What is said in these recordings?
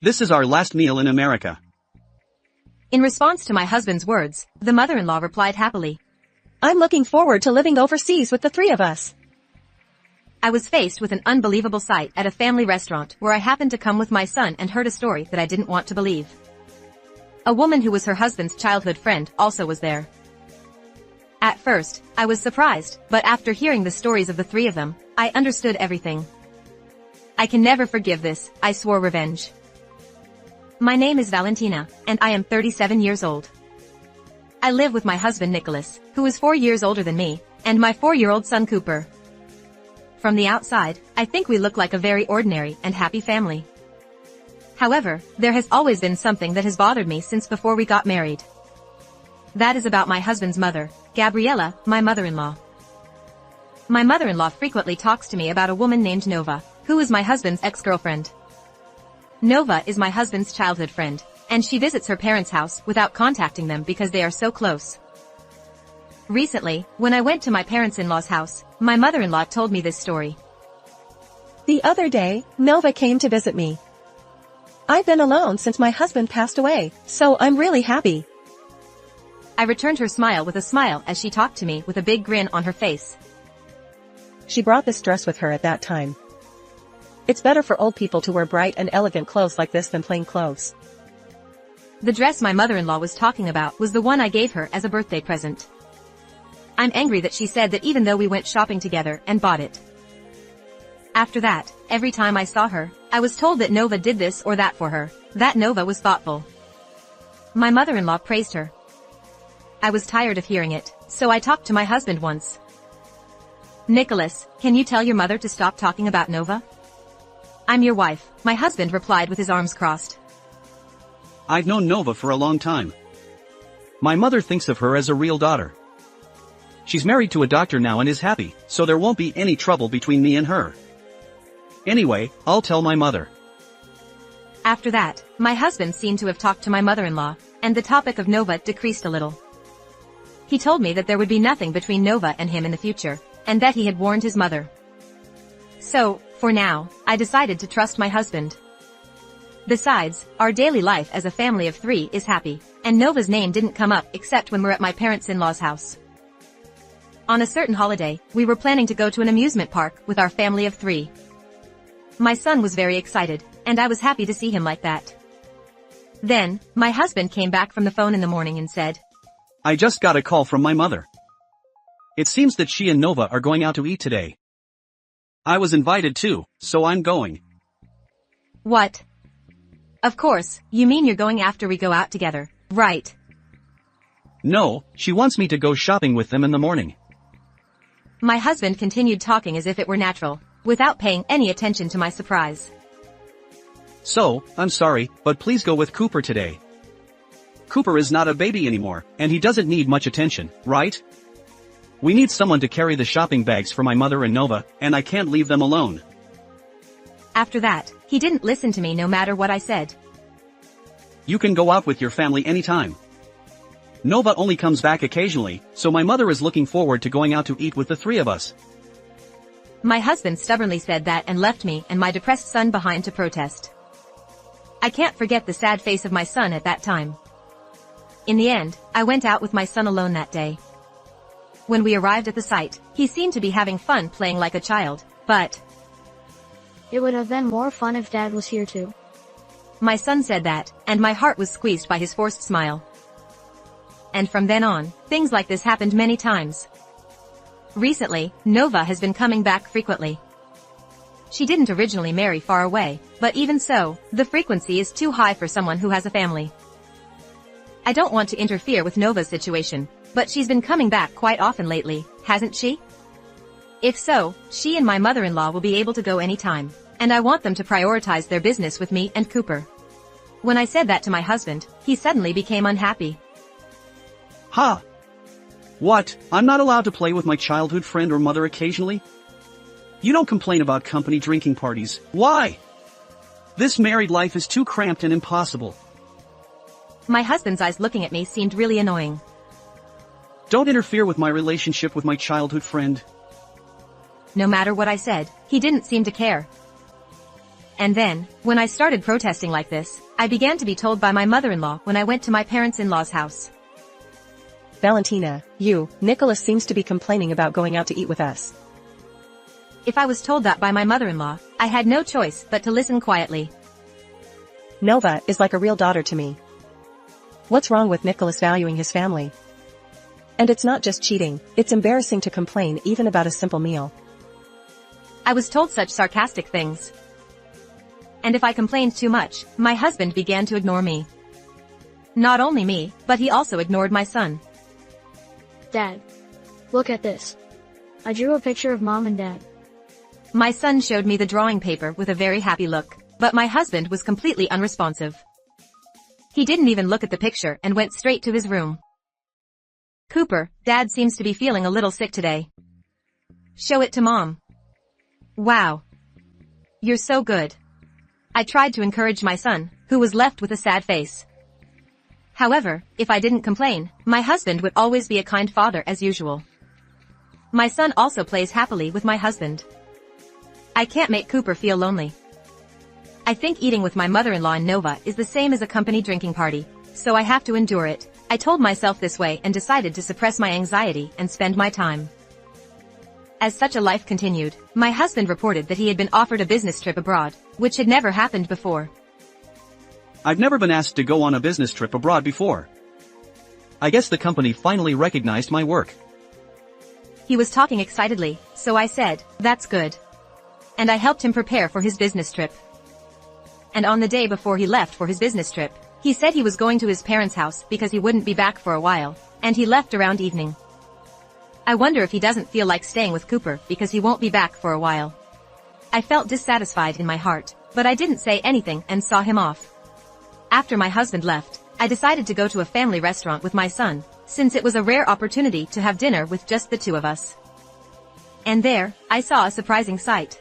This is our last meal in America. In response to my husband's words, the mother-in-law replied happily. I'm looking forward to living overseas with the three of us. I was faced with an unbelievable sight at a family restaurant where I happened to come with my son and heard a story that I didn't want to believe. A woman who was her husband's childhood friend also was there. At first, I was surprised, but after hearing the stories of the three of them, I understood everything. I can never forgive this, I swore revenge. My name is Valentina, and I am 37 years old. I live with my husband Nicholas, who is 4 years older than me, and my 4-year-old son Cooper. From the outside, I think we look like a very ordinary and happy family. However, there has always been something that has bothered me since before we got married. That is about my husband's mother, Gabriella, my mother-in-law. My mother-in-law frequently talks to me about a woman named Nova, who is my husband's ex-girlfriend. Nova is my husband's childhood friend, and she visits her parents' house without contacting them because they are so close. Recently, when I went to my parents-in-law's house, my mother-in-law told me this story. The other day, Nova came to visit me. I've been alone since my husband passed away, so I'm really happy. I returned her smile with a smile as she talked to me with a big grin on her face. She brought this dress with her at that time. It's better for old people to wear bright and elegant clothes like this than plain clothes. The dress my mother-in-law was talking about was the one I gave her as a birthday present. I'm angry that she said that even though we went shopping together and bought it. After that, every time I saw her, I was told that Nova did this or that for her, that Nova was thoughtful. My mother-in-law praised her. I was tired of hearing it, so I talked to my husband once. Nicholas, can you tell your mother to stop talking about Nova? I'm your wife, my husband replied with his arms crossed. I've known Nova for a long time. My mother thinks of her as a real daughter. She's married to a doctor now and is happy, so there won't be any trouble between me and her. Anyway, I'll tell my mother. After that, my husband seemed to have talked to my mother-in-law, and the topic of Nova decreased a little. He told me that there would be nothing between Nova and him in the future, and that he had warned his mother. So, for now, I decided to trust my husband. Besides, our daily life as a family of 3 is happy, and Nova's name didn't come up except when we're at my parents-in-law's house. On a certain holiday, we were planning to go to an amusement park with our family of 3. My son was very excited, and I was happy to see him like that. Then, my husband came back from the phone in the morning and said, I just got a call from my mother. It seems that she and Nova are going out to eat today. I was invited too, so I'm going. What? Of course, you mean you're going after we go out together, right? No, she wants me to go shopping with them in the morning. My husband continued talking as if it were natural, without paying any attention to my surprise. So, I'm sorry, but please go with Cooper today. Cooper is not a baby anymore, and he doesn't need much attention, right? We need someone to carry the shopping bags for my mother and Nova, and I can't leave them alone. After that, he didn't listen to me no matter what I said. You can go out with your family anytime. Nova only comes back occasionally, so my mother is looking forward to going out to eat with the 3 of us. My husband stubbornly said that and left me and my depressed son behind to protest. I can't forget the sad face of my son at that time. In the end, I went out with my son alone that day. When we arrived at the site, he seemed to be having fun playing like a child, but it would have been more fun if Dad was here too. My son said that, and my heart was squeezed by his forced smile. And from then on, things like this happened many times. Recently, Nova has been coming back frequently. She didn't originally marry far away, but even so, the frequency is too high for someone who has a family. I don't want to interfere with Nova's situation, but she's been coming back quite often lately, hasn't she? If so, she and my mother-in-law will be able to go anytime, and I want them to prioritize their business with me and Cooper. When I said that to my husband, he suddenly became unhappy. Ha! What, I'm not allowed to play with my childhood friend or mother occasionally? You don't complain about company drinking parties, why? This married life is too cramped and impossible. My husband's eyes looking at me seemed really annoying. Don't interfere with my relationship with my childhood friend. No matter what I said, he didn't seem to care. And then, when I started protesting like this, I began to be told by my mother-in-law when I went to my parents-in-law's house. Valentina, Nicholas seems to be complaining about going out to eat with us. If I was told that by my mother-in-law, I had no choice but to listen quietly. Nova is like a real daughter to me. What's wrong with Nicholas valuing his family? And it's not just cheating, it's embarrassing to complain even about a simple meal. I was told such sarcastic things. And if I complained too much, my husband began to ignore me. Not only me, but he also ignored my son. Dad, look at this. I drew a picture of Mom and Dad. My son showed me the drawing paper with a very happy look, but my husband was completely unresponsive. He didn't even look at the picture and went straight to his room. Cooper, Dad seems to be feeling a little sick today. Show it to Mom. Wow. You're so good. I tried to encourage my son, who was left with a sad face. However, if I didn't complain, my husband would always be a kind father as usual. My son also plays happily with my husband. I can't make Cooper feel lonely. I think eating with my mother-in-law and Nova is the same as a company drinking party, so I have to endure it. I told myself this way and decided to suppress my anxiety and spend my time. As such a life continued, my husband reported that he had been offered a business trip abroad, which had never happened before. I've never been asked to go on a business trip abroad before. I guess the company finally recognized my work. He was talking excitedly, so I said, "That's good." And I helped him prepare for his business trip. And on the day before he left for his business trip, he said he was going to his parents' house because he wouldn't be back for a while, and he left around evening. I wonder if he doesn't feel like staying with Cooper because he won't be back for a while. I felt dissatisfied in my heart, but I didn't say anything and saw him off. After my husband left, I decided to go to a family restaurant with my son, since it was a rare opportunity to have dinner with just the two of us. And there, I saw a surprising sight.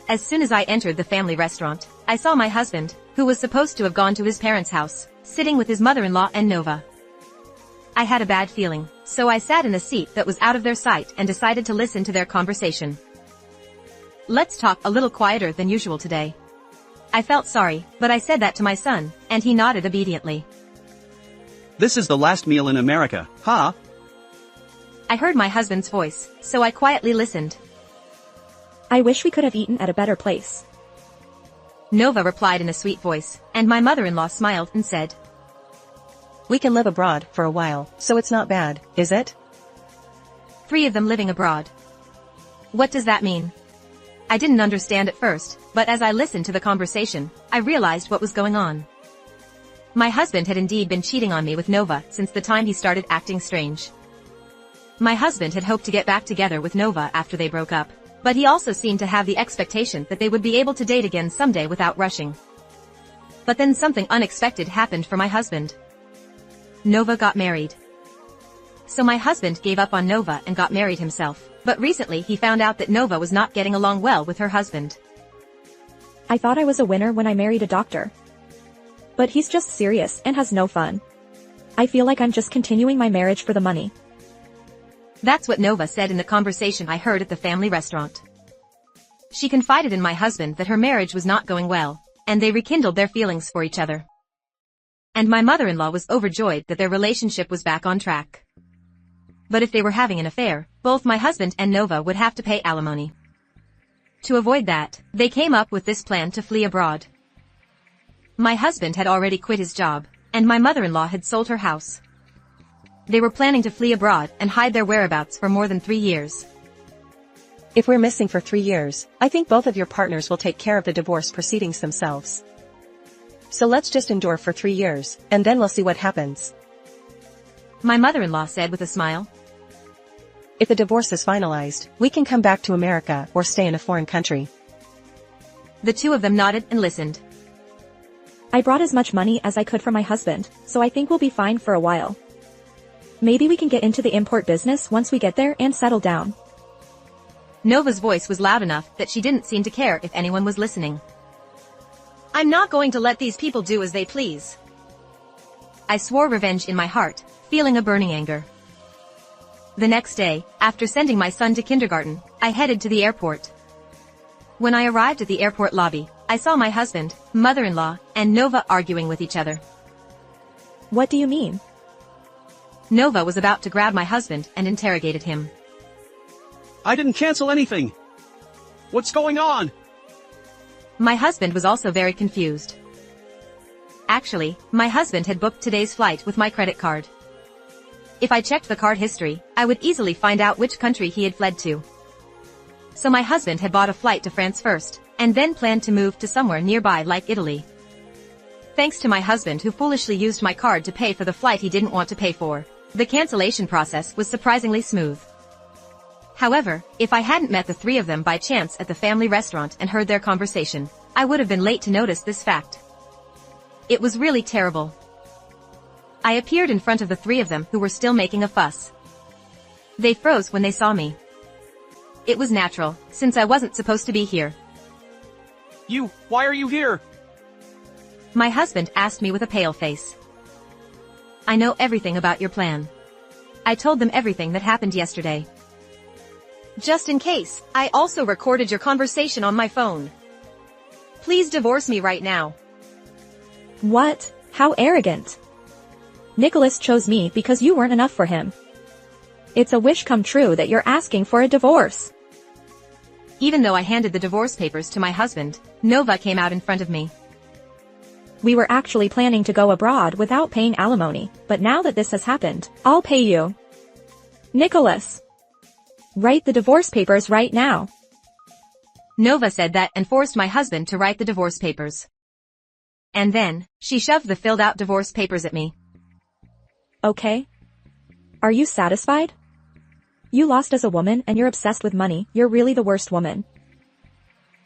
As soon as I entered the family restaurant, I saw my husband, who was supposed to have gone to his parents' house, sitting with his mother-in-law and Nova. I had a bad feeling, so I sat in a seat that was out of their sight and decided to listen to their conversation. Let's talk a little quieter than usual today. I felt sorry, but I said that to my son, and he nodded obediently. This is the last meal in America, huh? I heard my husband's voice, so I quietly listened. I wish we could have eaten at a better place. Nova replied in a sweet voice, and my mother-in-law smiled and said, We can live abroad for a while, so it's not bad, is it? 3 of them living abroad. What does that mean? I didn't understand at first, but as I listened to the conversation, I realized what was going on. My husband had indeed been cheating on me with Nova since the time he started acting strange. My husband had hoped to get back together with Nova after they broke up, but he also seemed to have the expectation that they would be able to date again someday without rushing. But then something unexpected happened for my husband. Nova got married. So my husband gave up on Nova and got married himself, but recently he found out that Nova was not getting along well with her husband. I thought I was a winner when I married a doctor. But he's just serious and has no fun. I feel like I'm just continuing my marriage for the money. That's what Nova said in the conversation I heard at the family restaurant. She confided in my husband that her marriage was not going well, and they rekindled their feelings for each other. And my mother-in-law was overjoyed that their relationship was back on track. But if they were having an affair, both my husband and Nova would have to pay alimony. To avoid that, they came up with this plan to flee abroad. My husband had already quit his job, and my mother-in-law had sold her house. They were planning to flee abroad and hide their whereabouts for more than 3 years. If we're missing for 3 years, I think both of your partners will take care of the divorce proceedings themselves. So let's just endure for 3 years, and then we'll see what happens. My mother-in-law said with a smile. If the divorce is finalized, we can come back to America or stay in a foreign country. The 2 of them nodded and listened. I brought as much money as I could for my husband, so I think we'll be fine for a while. Maybe we can get into the import business once we get there and settle down. Nova's voice was loud enough that she didn't seem to care if anyone was listening. I'm not going to let these people do as they please. I swore revenge in my heart, feeling a burning anger. The next day, after sending my son to kindergarten, I headed to the airport. When I arrived at the airport lobby, I saw my husband, mother-in-law, and Nova arguing with each other. What do you mean? Nova was about to grab my husband and interrogated him. I didn't cancel anything. What's going on? My husband was also very confused. Actually, my husband had booked today's flight with my credit card. If I checked the card history, I would easily find out which country he had fled to. So my husband had bought a flight to France first, and then planned to move to somewhere nearby like Italy. Thanks to my husband who foolishly used my card to pay for the flight he didn't want to pay for, the cancellation process was surprisingly smooth. However, if I hadn't met the three of them by chance at the family restaurant and heard their conversation, I would have been late to notice this fact. It was really terrible. I appeared in front of the three of them who were still making a fuss. They froze when they saw me. It was natural, since I wasn't supposed to be here. Why are you here? My husband asked me with a pale face. I know everything about your plan. I told them everything that happened yesterday. Just in case, I also recorded your conversation on my phone. Please divorce me right now. What? How arrogant. Nicholas chose me because you weren't enough for him. It's a wish come true that you're asking for a divorce. Even though I handed the divorce papers to my husband, Nova came out in front of me. We were actually planning to go abroad without paying alimony, but now that this has happened, I'll pay you. Nicholas. Write the divorce papers right now. Nova said that and forced my husband to write the divorce papers. And then, she shoved the filled-out divorce papers at me. Okay. Are you satisfied? You lost as a woman and you're obsessed with money, you're really the worst woman.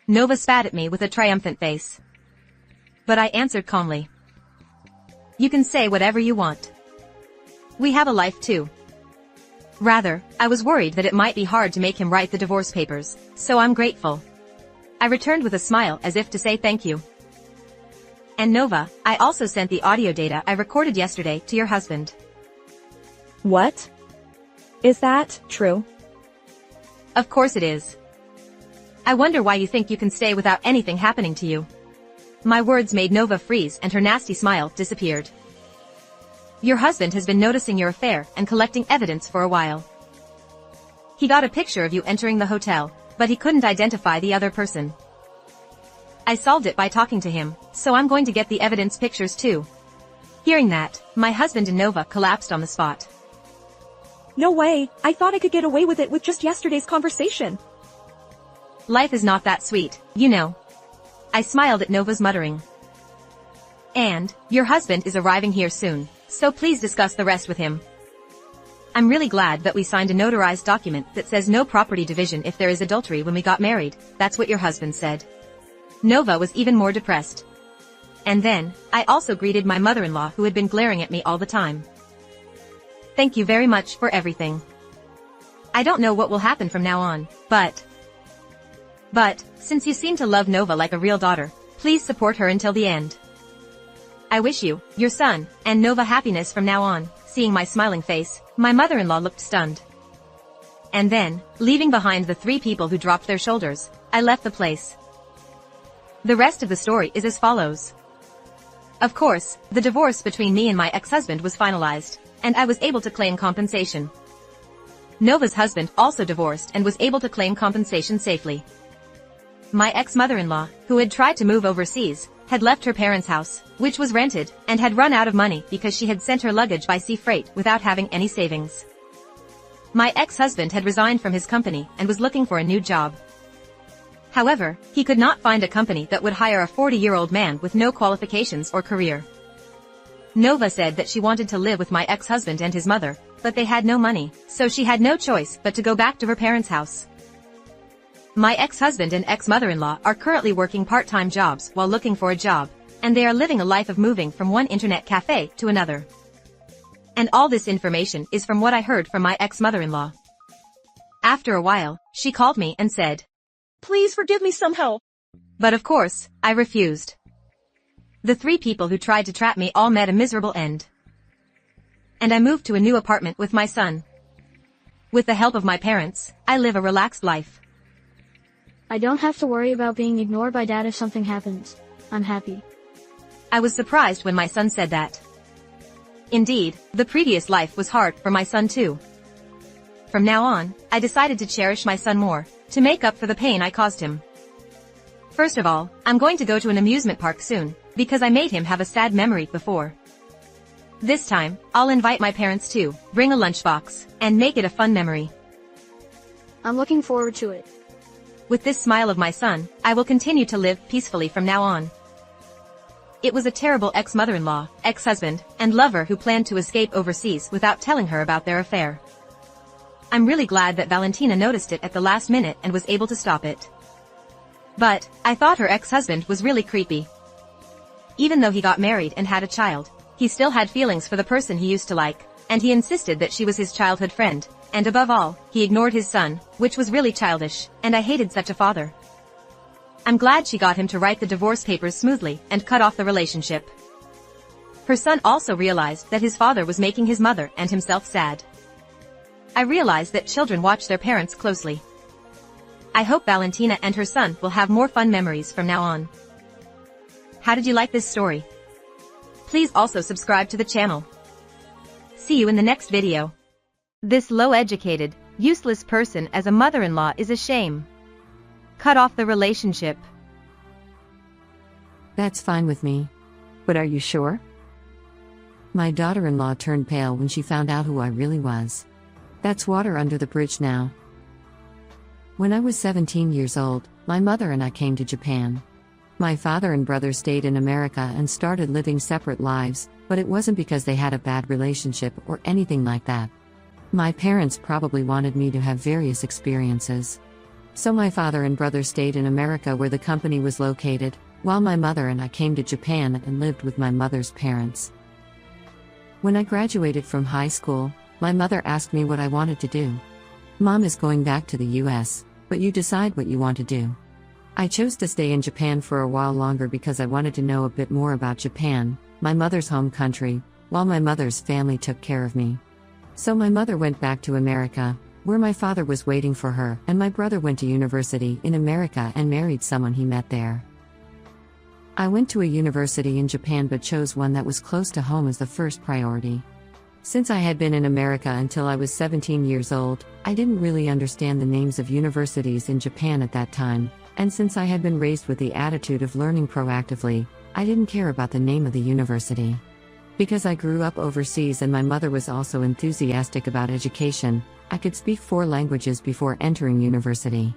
Nova spat at me with a triumphant face. But I answered calmly. You can say whatever you want. We have a life too. Rather, I was worried that it might be hard to make him write the divorce papers, so I'm grateful. I returned with a smile as if to say thank you. And Nova, I also sent the audio data I recorded yesterday to your husband. What? Is that true? Of course it is. I wonder why you think you can stay without anything happening to you. My words made Nova freeze and her nasty smile disappeared. Your husband has been noticing your affair and collecting evidence for a while. He got a picture of you entering the hotel, but he couldn't identify the other person. I solved it by talking to him, so I'm going to get the evidence pictures too. Hearing that, my husband and Nova collapsed on the spot. No way, I thought I could get away with it with just yesterday's conversation. Life is not that sweet, you know. I smiled at Nova's muttering. And, your husband is arriving here soon, so please discuss the rest with him. I'm really glad that we signed a notarized document that says no property division if there is adultery when we got married, that's what your husband said. Nova was even more depressed. And then, I also greeted my mother-in-law who had been glaring at me all the time. Thank you very much for everything. I don't know what will happen from now on, but, since you seem to love Nova like a real daughter, please support her until the end. I wish you, your son, and Nova happiness from now on. Seeing my smiling face, my mother-in-law looked stunned. And then, leaving behind the three people who dropped their shoulders, I left the place. The rest of the story is as follows. Of course, the divorce between me and my ex-husband was finalized, and I was able to claim compensation. Nova's husband also divorced and was able to claim compensation safely. My ex-mother-in-law, who had tried to move overseas, had left her parents' house, which was rented, and had run out of money because she had sent her luggage by sea freight without having any savings. My ex-husband had resigned from his company and was looking for a new job. However, he could not find a company that would hire a 40-year-old man with no qualifications or career. Nova said that she wanted to live with my ex-husband and his mother, but they had no money, so she had no choice but to go back to her parents' house. My ex-husband and ex-mother-in-law are currently working part-time jobs while looking for a job, and they are living a life of moving from one internet cafe to another. And all this information is from what I heard from my ex-mother-in-law. After a while, she called me and said, "Please forgive me somehow." But of course, I refused. The three people who tried to trap me all met a miserable end. And I moved to a new apartment with my son. With the help of my parents, I live a relaxed life. I don't have to worry about being ignored by dad if something happens. I'm happy. I was surprised when my son said that. Indeed, the previous life was hard for my son too. From now on, I decided to cherish my son more, to make up for the pain I caused him. First of all, I'm going to go to an amusement park soon, because I made him have a sad memory before. This time, I'll invite my parents too, bring a lunchbox, and make it a fun memory. I'm looking forward to it. With this smile of my son, I will continue to live peacefully from now on. It was a terrible ex-mother-in-law, ex-husband, and lover who planned to escape overseas without telling her about their affair. I'm really glad that Valentina noticed it at the last minute and was able to stop it. But, I thought her ex-husband was really creepy. Even though he got married and had a child, he still had feelings for the person he used to like, and he insisted that she was his childhood friend, and above all, he ignored his son, which was really childish, and I hated such a father. I'm glad she got him to write the divorce papers smoothly and cut off the relationship. Her son also realized that his father was making his mother and himself sad. I realized that children watch their parents closely. I hope Valentina and her son will have more fun memories from now on. How did you like this story? Please also subscribe to the channel. See you in the next video. This low-educated, useless person as a mother-in-law is a shame. Cut off the relationship. That's fine with me. But are you sure? My daughter-in-law turned pale when she found out who I really was. That's water under the bridge now. When I was 17 years old, my mother and I came to Japan. My father and brother stayed in America and started living separate lives, but it wasn't because they had a bad relationship or anything like that. My parents probably wanted me to have various experiences. So my father and brother stayed in America where the company was located, while my mother and I came to Japan and lived with my mother's parents. When I graduated from high school, my mother asked me what I wanted to do. Mom is going back to the US, but you decide what you want to do. I chose to stay in Japan for a while longer because I wanted to know a bit more about Japan, my mother's home country, while my mother's family took care of me. So my mother went back to America, where my father was waiting for her, and my brother went to university in America and married someone he met there. I went to a university in Japan but chose one that was close to home as the first priority. Since I had been in America until I was 17 years old, I didn't really understand the names of universities in Japan at that time, and since I had been raised with the attitude of learning proactively, I didn't care about the name of the university. Because I grew up overseas and my mother was also enthusiastic about education, I could speak 4 languages before entering university.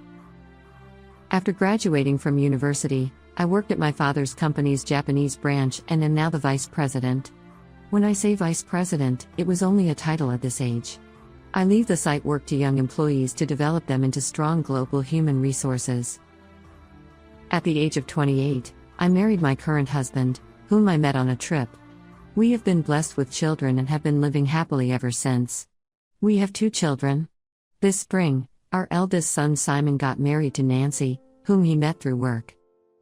After graduating from university, I worked at my father's company's Japanese branch and am now the vice president. When I say vice president, it was only a title at this age. I leave the site work to young employees to develop them into strong global human resources. At the age of 28, I married my current husband, whom I met on a trip. We have been blessed with children and have been living happily ever since. We have 2 children. This spring, our eldest son Simon got married to Nancy, whom he met through work.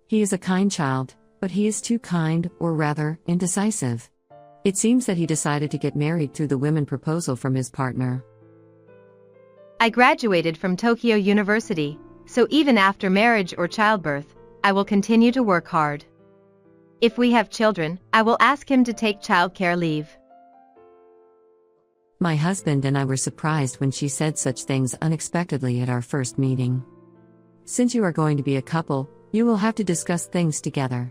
He is a kind child, but he is too kind, or rather, indecisive. It seems that he decided to get married through the women proposal from his partner. I graduated from Tokyo University, so even after marriage or childbirth, I will continue to work hard. If we have children, I will ask him to take childcare leave. My husband and I were surprised when she said such things unexpectedly at our first meeting. Since you are going to be a couple, you will have to discuss things together.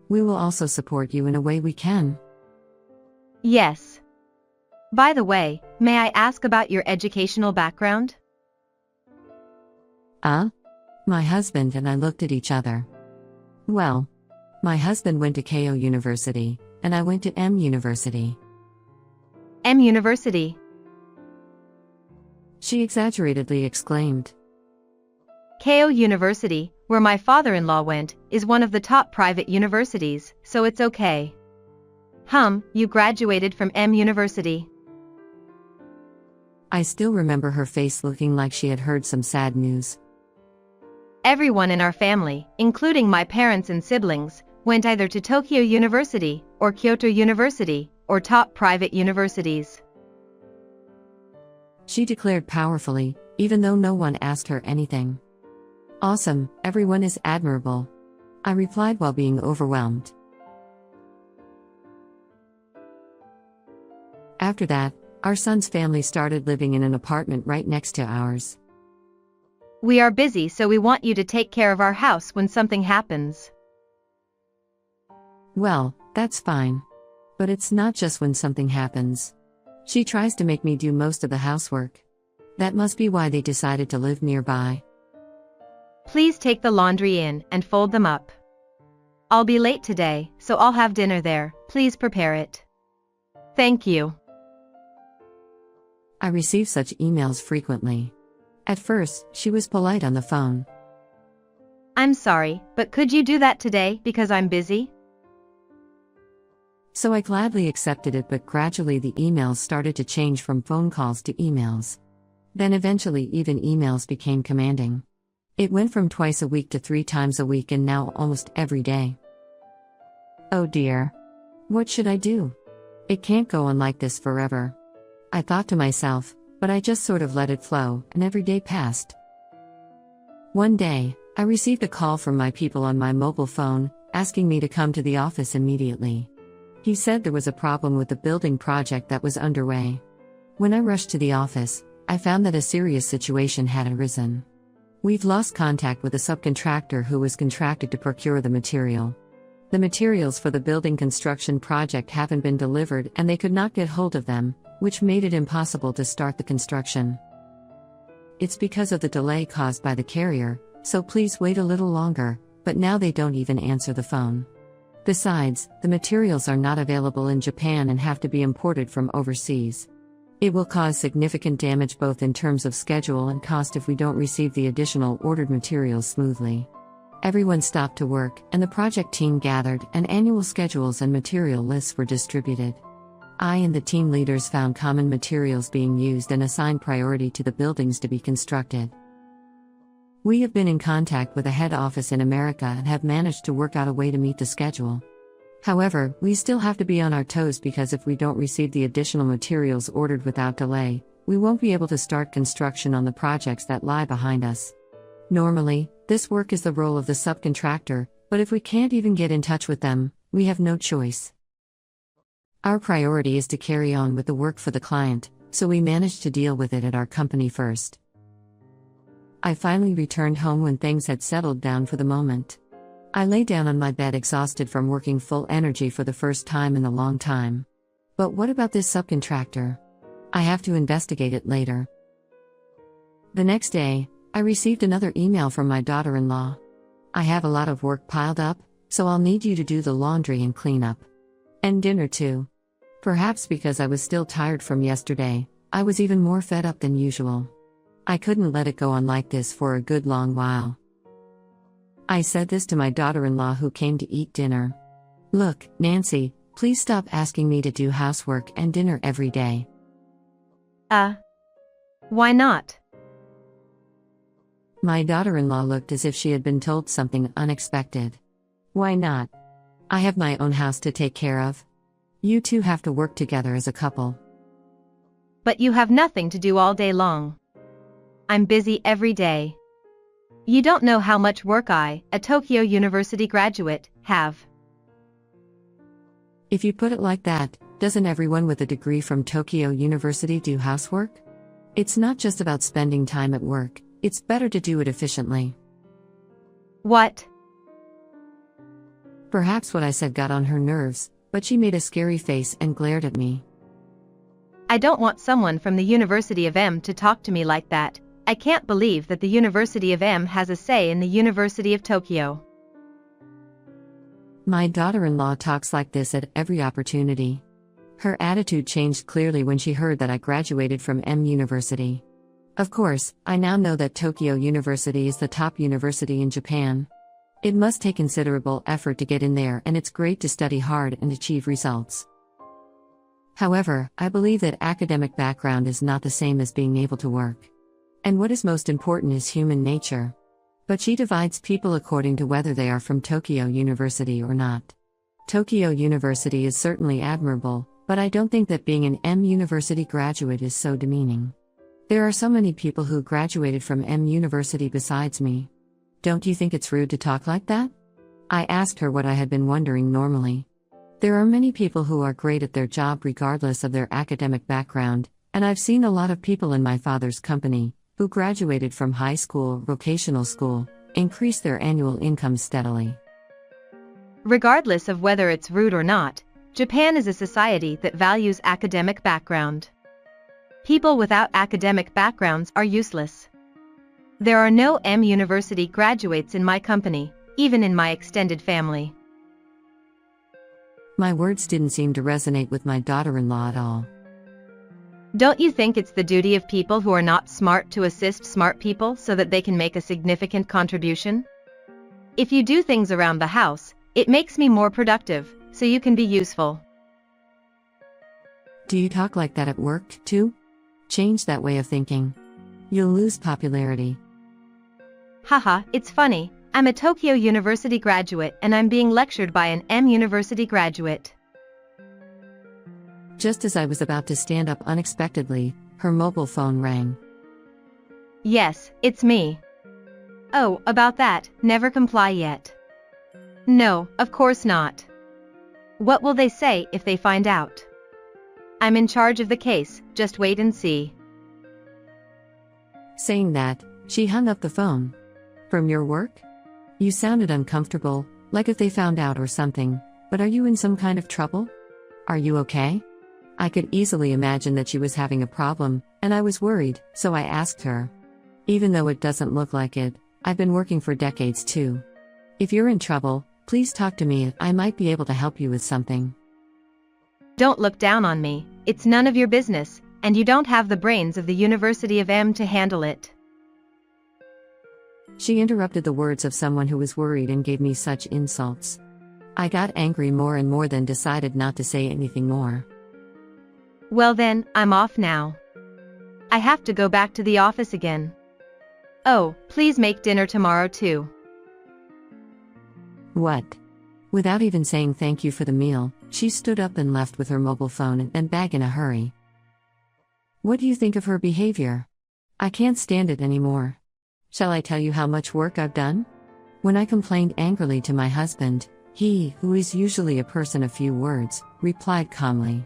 We will also support you in a way we can. Yes. By the way, may I ask about your educational background? My husband and I looked at each other. Well, my husband went to Keio University, and I went to M University. M University. She exaggeratedly exclaimed. Keio University, where my father-in-law went, is one of the top private universities, so it's okay. You graduated from M University. I still remember her face looking like she had heard some sad news. Everyone in our family, including my parents and siblings, went either to Tokyo University, or Kyoto University, or top private universities. She declared powerfully, even though no one asked her anything. Awesome, everyone is admirable. I replied while being overwhelmed. After that, our son's family started living in an apartment right next to ours. We are busy, so we want you to take care of our house when something happens. Well, that's fine. But it's not just when something happens. She tries to make me do most of the housework. That must be why they decided to live nearby. Please take the laundry in and fold them up. I'll be late today, so I'll have dinner there. Please prepare it. Thank you. I receive such emails frequently. At first, she was polite on the phone. I'm sorry, but could you do that today because I'm busy? So I gladly accepted it, but gradually the emails started to change from phone calls to emails. Then eventually even emails became commanding. It went from twice a week to 3 times a week and now almost every day. Oh dear. What should I do? It can't go on like this forever. I thought to myself, but I just sort of let it flow, and every day passed. One day, I received a call from my people on my mobile phone, asking me to come to the office immediately. He said there was a problem with the building project that was underway. When I rushed to the office, I found that a serious situation had arisen. We've lost contact with a subcontractor who was contracted to procure the material. The materials for the building construction project haven't been delivered and they could not get hold of them, which made it impossible to start the construction. It's because of the delay caused by the carrier, so please wait a little longer, but now they don't even answer the phone. Besides, the materials are not available in Japan and have to be imported from overseas. It will cause significant damage both in terms of schedule and cost if we don't receive the additional ordered materials smoothly. Everyone stopped to work, and the project team gathered, and annual schedules and material lists were distributed. I and the team leaders found common materials being used and assigned priority to the buildings to be constructed. We have been in contact with a head office in America and have managed to work out a way to meet the schedule. However, we still have to be on our toes because if we don't receive the additional materials ordered without delay, we won't be able to start construction on the projects that lie behind us. Normally, this work is the role of the subcontractor, but if we can't even get in touch with them, we have no choice. Our priority is to carry on with the work for the client, so we managed to deal with it at our company first. I finally returned home when things had settled down for the moment. I lay down on my bed exhausted from working full energy for the first time in a long time. But what about this subcontractor? I have to investigate it later. The next day, I received another email from my daughter-in-law. I have a lot of work piled up, so I'll need you to do the laundry and clean up. And dinner too. Perhaps because I was still tired from yesterday, I was even more fed up than usual. I couldn't let it go on like this for a good long while. I said this to my daughter-in-law who came to eat dinner. Look, Nancy, please stop asking me to do housework and dinner every day. Why not? My daughter-in-law looked as if she had been told something unexpected. Why not? I have my own house to take care of. You two have to work together as a couple. But you have nothing to do all day long. I'm busy every day. You don't know how much work I, a Tokyo University graduate, have. If you put it like that, doesn't everyone with a degree from Tokyo University do housework? It's not just about spending time at work, it's better to do it efficiently. What? Perhaps what I said got on her nerves, but she made a scary face and glared at me. I don't want someone from the University of M to talk to me like that. I can't believe that the University of M has a say in the University of Tokyo. My daughter-in-law talks like this at every opportunity. Her attitude changed clearly when she heard that I graduated from M University. Of course, I now know that Tokyo University is the top university in Japan. It must take considerable effort to get in there, and it's great to study hard and achieve results. However, I believe that academic background is not the same as being able to work. And what is most important is human nature. But she divides people according to whether they are from Tokyo University or not. Tokyo University is certainly admirable, but I don't think that being an M University graduate is so demeaning. There are so many people who graduated from M University besides me. Don't you think it's rude to talk like that? I asked her what I had been wondering normally. There are many people who are great at their job regardless of their academic background, and I've seen a lot of people in my father's company, who graduated from high school, vocational school, increase their annual income steadily. Regardless of whether it's rude or not, Japan is a society that values academic background. People without academic backgrounds are useless. There are no university graduates in my company, even in my extended family. My words didn't seem to resonate with my daughter-in-law at all. Don't you think it's the duty of people who are not smart to assist smart people so that they can make a significant contribution? If you do things around the house, it makes me more productive, so you can be useful. Do you talk like that at work, too? Change that way of thinking. You'll lose popularity. Haha, it's funny. I'm a Tokyo University graduate and I'm being lectured by an University graduate. Just as I was about to stand up unexpectedly, her mobile phone rang. Yes, it's me. Oh, about that, never comply yet. No, of course not. What will they say if they find out? I'm in charge of the case, just wait and see. Saying that, she hung up the phone. From your work? You sounded uncomfortable, like if they found out or something, but are you in some kind of trouble? Are you okay? I could easily imagine that she was having a problem, and I was worried, so I asked her. Even though it doesn't look like it, I've been working for decades too. If you're in trouble, please talk to me, I might be able to help you with something. Don't look down on me, it's none of your business, and you don't have the brains of the University of M to handle it. She interrupted the words of someone who was worried and gave me such insults. I got angry more and more, then decided not to say anything more. Well then, I'm off now. I have to go back to the office again. Oh, please make dinner tomorrow too. What? Without even saying thank you for the meal, she stood up and left with her mobile phone and bag in a hurry. What do you think of her behavior? I can't stand it anymore. Shall I tell you how much work I've done? When I complained angrily to my husband, he, who is usually a person of few words, replied calmly.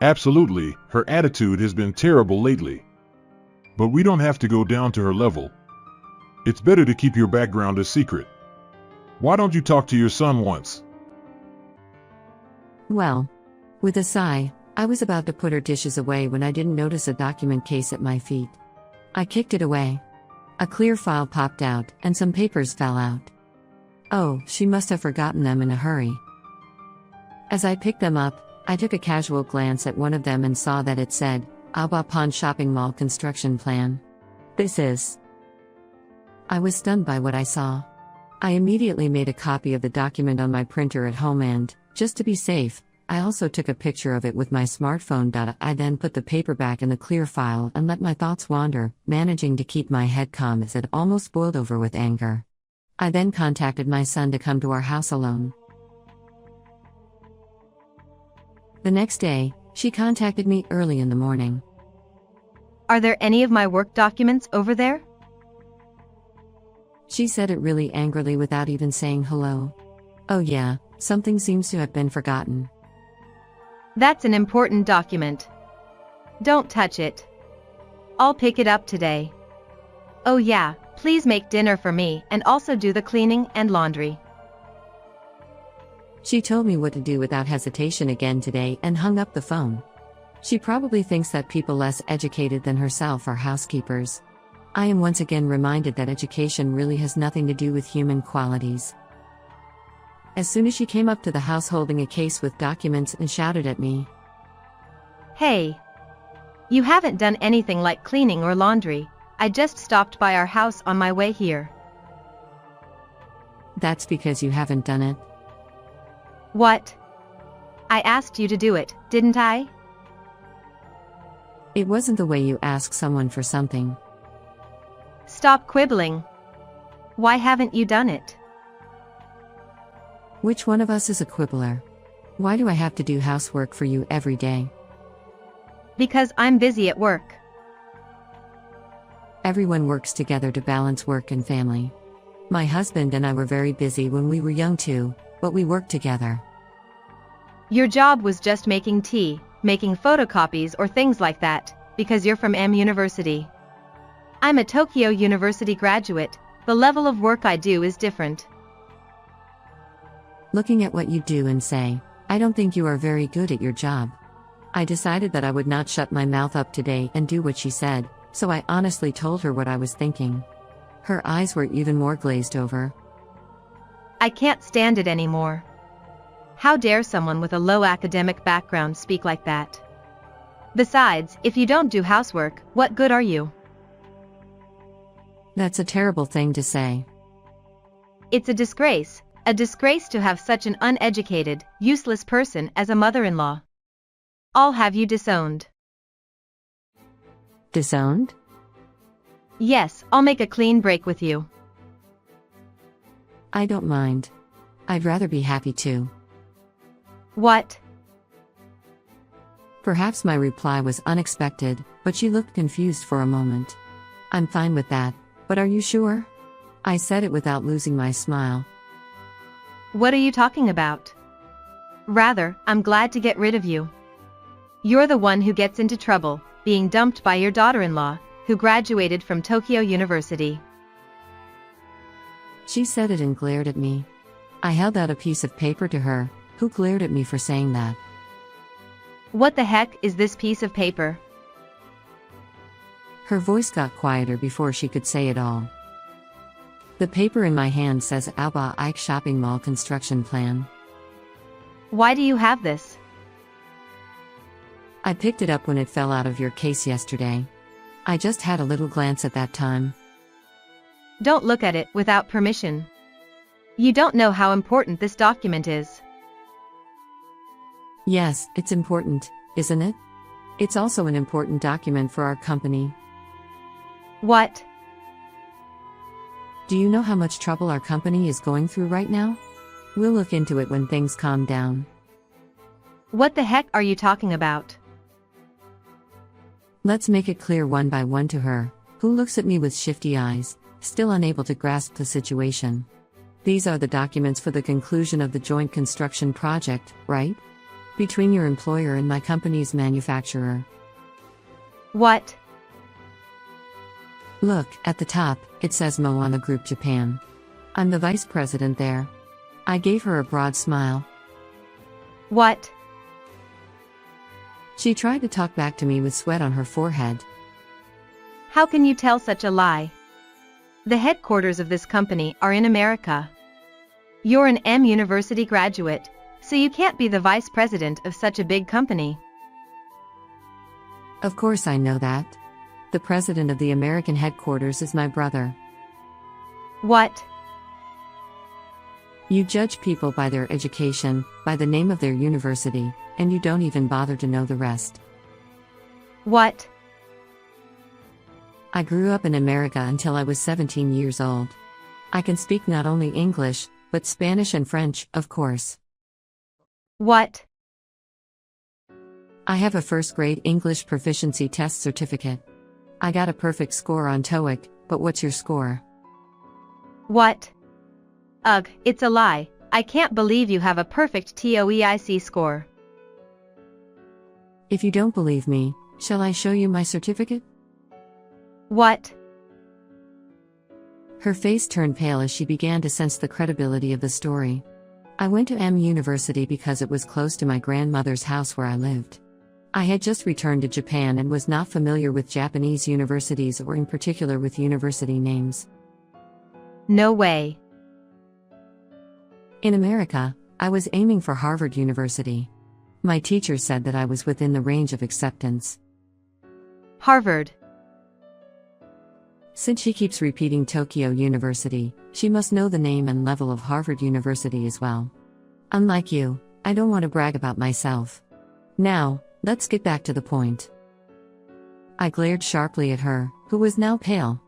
Absolutely, her attitude has been terrible lately. But we don't have to go down to her level. It's better to keep your background a secret. Why don't you talk to your son once? Well, with a sigh, I was about to put her dishes away when I didn't notice a document case at my feet. I kicked it away. A clear file popped out, and some papers fell out. Oh, she must have forgotten them in a hurry. As I picked them up, I took a casual glance at one of them and saw that it said, Aba Pond Shopping Mall Construction Plan. This is... I was stunned by what I saw. I immediately made a copy of the document on my printer at home and, just to be safe, I also took a picture of it with my smartphone. I then put the paper back in the clear file and let my thoughts wander, managing to keep my head calm as it almost boiled over with anger. I then contacted my son to come to our house alone. The next day, she contacted me early in the morning. Are there any of my work documents over there? She said it really angrily without even saying hello. Oh yeah, something seems to have been forgotten. That's an important document. Don't touch it. I'll pick it up today. Oh yeah, please make dinner for me and also do the cleaning and laundry. She told me what to do without hesitation again today and hung up the phone. She probably thinks that people less educated than herself are housekeepers. I am once again reminded that education really has nothing to do with human qualities. As soon as she came up to the house holding a case with documents and shouted at me. Hey! You haven't done anything like cleaning or laundry. I just stopped by our house on my way here. That's because you haven't done it. What? I asked you to do it, didn't I? It wasn't the way you ask someone for something. Stop quibbling. Why haven't you done it? Which one of us is a quibbler? Why do I have to do housework for you every day? Because I'm busy at work. Everyone works together to balance work and family. My husband and I were very busy when we were young too, but we worked together. Your job was just making tea, making photocopies or things like that, because you're from M University. I'm a Tokyo University graduate, the level of work I do is different. Looking at what you do and say, I don't think you are very good at your job. I decided that I would not shut my mouth up today and do what she said, so I honestly told her what I was thinking. Her eyes were even more glazed over. I can't stand it anymore. How dare someone with a low academic background speak like that? Besides, if you don't do housework, what good are you? That's a terrible thing to say. It's a disgrace to have such an uneducated, useless person as a mother-in-law. I'll have you disowned. Disowned? Yes, I'll make a clean break with you. I don't mind. I'd rather be happy too. What? Perhaps my reply was unexpected, but she looked confused for a moment. I'm fine with that, but are you sure? I said it without losing my smile. What are you talking about? Rather, I'm glad to get rid of you. You're the one who gets into trouble, being dumped by your daughter-in-law, who graduated from Tokyo University. She said it and glared at me. I held out a piece of paper to her, who glared at me for saying that. What the heck is this piece of paper? Her voice got quieter before she could say it all. The paper in my hand says aita shopping mall construction plan. Why do you have this? I picked it up when it fell out of your case yesterday. I just had a little glance at that time. Don't look at it without permission. You don't know how important this document is. Yes, it's important, isn't it? It's also an important document for our company. What? Do you know how much trouble our company is going through right now? We'll look into it when things calm down. What the heck are you talking about? Let's make it clear one by one to her, who looks at me with shifty eyes, still unable to grasp the situation. These are the documents for the conclusion of the joint construction project, right? Between your employer and my company's manufacturer. What? Look, at the top, it says Moana Group Japan. I'm the vice president there. I gave her a broad smile. What? She tried to talk back to me with sweat on her forehead. How can you tell such a lie? The headquarters of this company are in America. You're an M University graduate, so you can't be the vice president of such a big company. Of course I know that. The president of the American headquarters is my brother. What? You judge people by their education, by the name of their university, and you don't even bother to know the rest. What? I grew up in America until I was 17 years old. I can speak not only English, but Spanish and French, of course. What? I have a first-grade English proficiency test certificate. I got a perfect score on TOEIC, but what's your score? What? Ugh, it's a lie. I can't believe you have a perfect TOEIC score. If you don't believe me, shall I show you my certificate? What? Her face turned pale as she began to sense the credibility of the story. I went to M University because it was close to my grandmother's house where I lived. I had just returned to Japan and was not familiar with Japanese universities or in particular with university names. No way. In America, I was aiming for Harvard University. My teacher said that I was within the range of acceptance. Harvard. Since she keeps repeating Tokyo University, she must know the name and level of Harvard University as well. Unlike you, I don't want to brag about myself. Now, let's get back to the point. I glared sharply at her, who was now pale.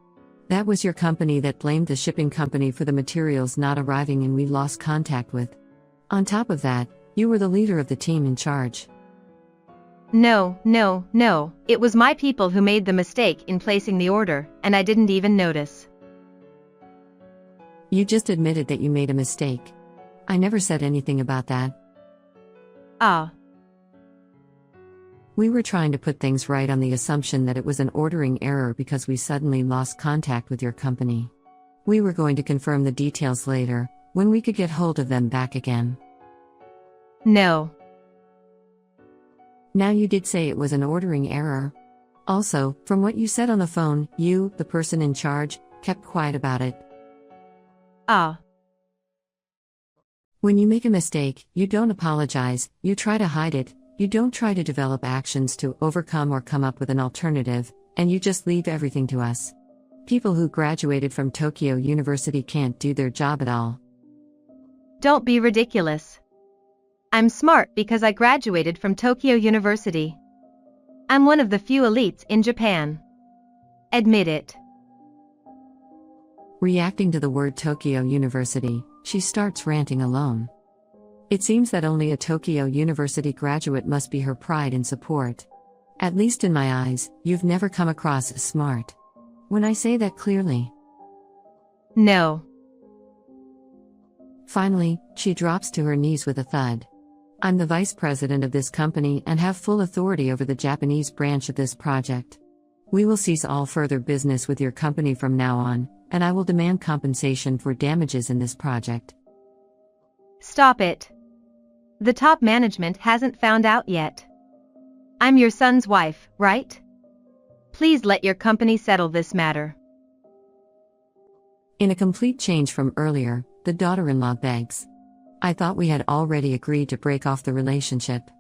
That was your company that blamed the shipping company for the materials not arriving and we lost contact with. On top of that, you were the leader of the team in charge. No. It was my people who made the mistake in placing the order, and I didn't even notice. You just admitted that you made a mistake. I never said anything about that. Ah. We were trying to put things right on the assumption that it was an ordering error because we suddenly lost contact with your company. We were going to confirm the details later, when we could get hold of them back again. No. Now you did say it was an ordering error. Also, from what you said on the phone, you, the person in charge, kept quiet about it. Ah. When you make a mistake, you don't apologize, you try to hide it, you don't try to develop actions to overcome or come up with an alternative, and you just leave everything to us. People who graduated from Tokyo University can't do their job at all. Don't be ridiculous. I'm smart because I graduated from Tokyo University. I'm one of the few elites in Japan. Admit it. Reacting to the word Tokyo University, she starts ranting alone. It seems that only a Tokyo University graduate must be her pride and support. At least in my eyes, you've never come across as smart. When I say that clearly. No. Finally, she drops to her knees with a thud. I'm the vice president of this company and have full authority over the Japanese branch of this project. We will cease all further business with your company from now on, and I will demand compensation for damages in this project. Stop it. The top management hasn't found out yet. I'm your son's wife, right? Please let your company settle this matter. In a complete change from earlier, the daughter-in-law begs. I thought we had already agreed to break off the relationship.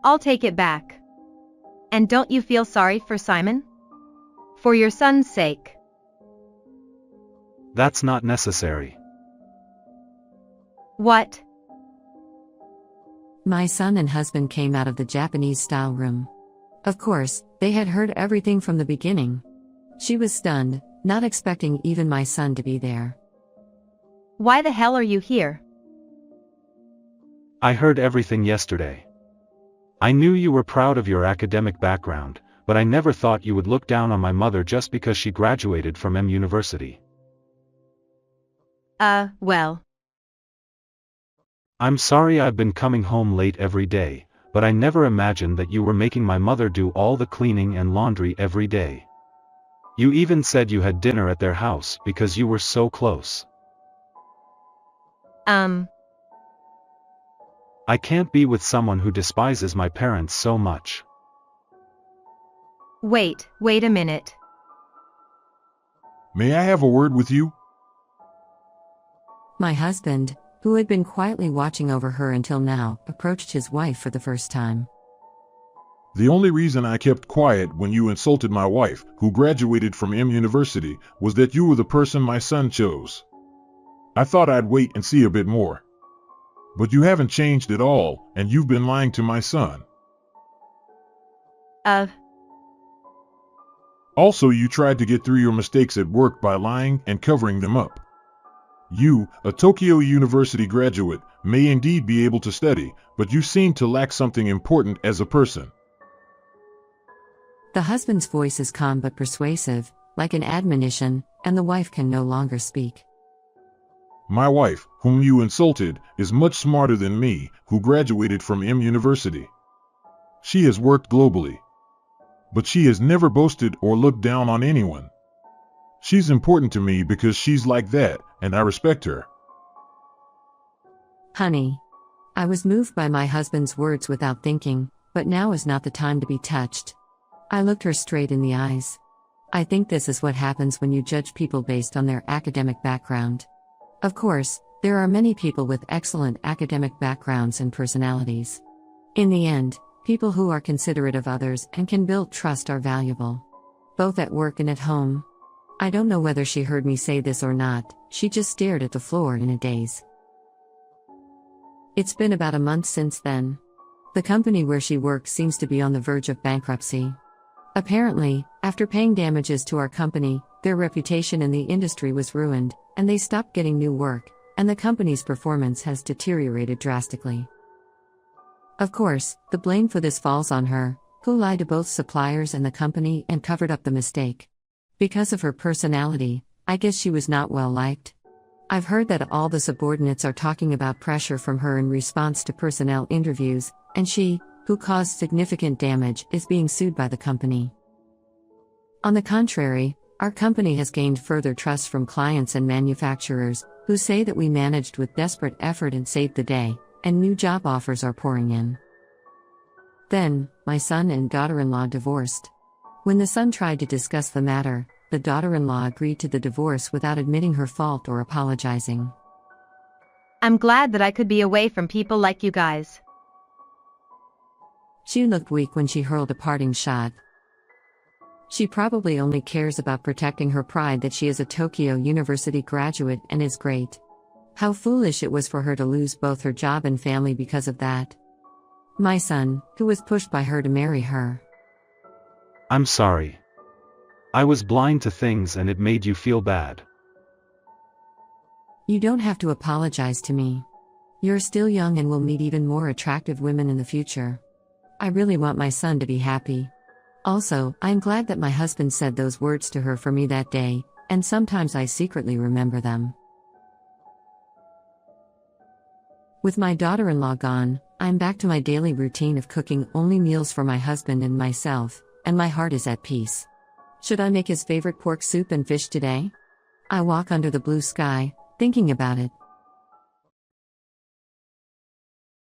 I'll take it back. And don't you feel sorry for Simon? For your son's sake. That's not necessary. What? My son and husband came out of the Japanese-style room. Of course, they had heard everything from the beginning. She was stunned, not expecting even my son to be there. Why the hell are you here? I heard everything yesterday. I knew you were proud of your academic background, but I never thought you would look down on my mother just because she graduated from M University. Well. I'm sorry I've been coming home late every day, but I never imagined that you were making my mother do all the cleaning and laundry every day. You even said you had dinner at their house because you were so close. I can't be with someone who despises my parents so much. Wait a minute. May I have a word with you? My husband, who had been quietly watching over her until now, approached his wife for the first time. The only reason I kept quiet when you insulted my wife, who graduated from M University, was that you were the person my son chose. I thought I'd wait and see a bit more. But you haven't changed at all, and you've been lying to my son. Also, you tried to get through your mistakes at work by lying and covering them up. You, a Tokyo University graduate, may indeed be able to study, but you seem to lack something important as a person. The husband's voice is calm but persuasive, like an admonition, and the wife can no longer speak. My wife, whom you insulted, is much smarter than me, who graduated from M University. She has worked globally. But she has never boasted or looked down on anyone. She's important to me because she's like that, and I respect her. Honey. I was moved by my husband's words without thinking, but now is not the time to be touched. I looked her straight in the eyes. I think this is what happens when you judge people based on their academic background. Of course, there are many people with excellent academic backgrounds and personalities. In the end, people who are considerate of others and can build trust are valuable. Both at work and at home. I don't know whether she heard me say this or not, she just stared at the floor in a daze. It's been about a month since then. The company where she works seems to be on the verge of bankruptcy. Apparently, after paying damages to our company, their reputation in the industry was ruined, and they stopped getting new work, and the company's performance has deteriorated drastically. Of course, the blame for this falls on her, who lied to both suppliers and the company and covered up the mistake. Because of her personality, I guess she was not well liked. I've heard that all the subordinates are talking about pressure from her in response to personnel interviews, and she, who caused significant damage, is being sued by the company. On the contrary, our company has gained further trust from clients and manufacturers, who say that we managed with desperate effort and saved the day, and new job offers are pouring in. Then, my son and daughter-in-law divorced. When the son tried to discuss the matter, the daughter-in-law agreed to the divorce without admitting her fault or apologizing. I'm glad that I could be away from people like you guys. She looked weak when she hurled a parting shot. She probably only cares about protecting her pride that she is a Tokyo University graduate and is great. How foolish it was for her to lose both her job and family because of that. My son, who was pushed by her to marry her. I'm sorry. I was blind to things and it made you feel bad. You don't have to apologize to me. You're still young and will meet even more attractive women in the future. I really want my son to be happy. Also, I'm glad that my husband said those words to her for me that day, and sometimes I secretly remember them. With my daughter-in-law gone, I'm back to my daily routine of cooking only meals for my husband and myself, and my heart is at peace. Should I make his favorite pork soup and fish today? I walk under the blue sky, thinking about it.